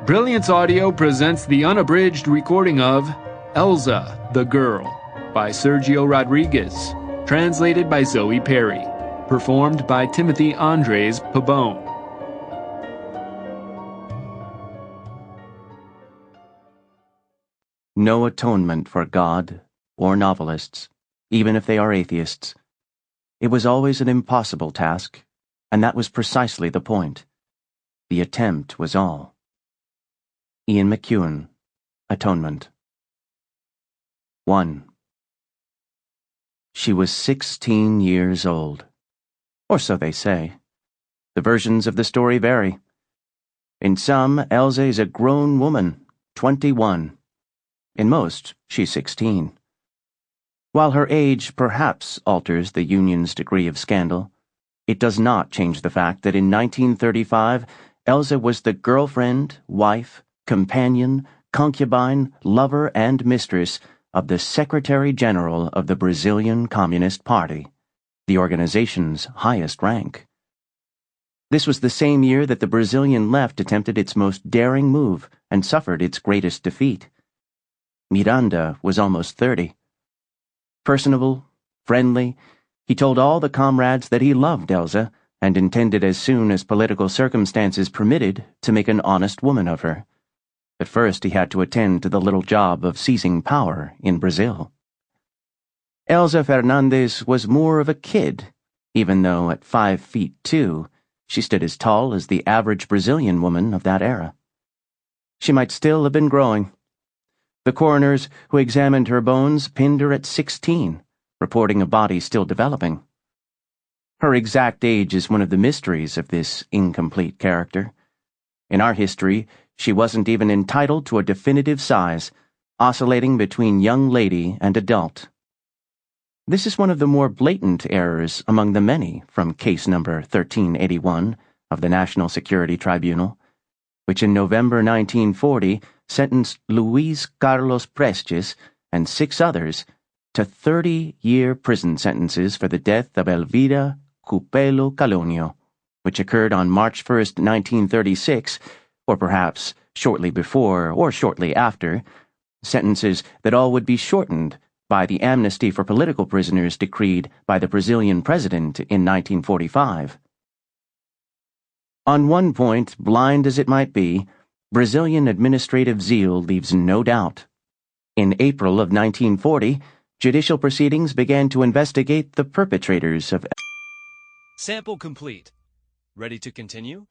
Brilliance Audio presents the unabridged recording of Elza, the Girl by Sérgio Rodrigues, translated by Zoe Perry, performed by Timothy Andrés Pabon. No atonement for God or novelists, even if they are atheists. It was always an impossible task, and that was precisely the point. The attempt was all. Ian McEwan, Atonement. 1. She was 16 years old. Or so they say. The versions of the story vary. In some, Elza is a grown woman, 21. In most, she's 16. While her age perhaps alters the union's degree of scandal, it does not change the fact that in 1935, Elza was the girlfriend, wife, companion, concubine, lover, and mistress of the Secretary General of the Brazilian Communist Party, the organization's highest rank. This was the same year that the Brazilian left attempted its most daring move and suffered its greatest defeat. Miranda was almost 30. Personable, friendly, he told all the comrades that he loved Elza and intended as soon as political circumstances permitted to make an honest woman of her. But first he had to attend to the little job of seizing power in Brazil. Elza Fernandes was more of a kid, even though at 5'2", she stood as tall as the average Brazilian woman of that era. She might still have been growing. The coroners who examined her bones pinned her at 16, reporting a body still developing. Her exact age is one of the mysteries of this incomplete character. In our history, she wasn't even entitled to a definitive size, oscillating between young lady and adult. This is one of the more blatant errors among the many from case number 1381 of the National Security Tribunal, which in November 1940 sentenced Luiz Carlos Prestes and 6 others to 30-year prison sentences for the death of Elvira Cupelo Calonio, which occurred on March 1, 1936, or perhaps shortly before or shortly after, sentences that all would be shortened by the amnesty for political prisoners decreed by the Brazilian president in 1945. On one point, blind as it might be, Brazilian administrative zeal leaves no doubt. In April of 1940, judicial proceedings began to investigate the perpetrators of... Sample complete. Ready to continue?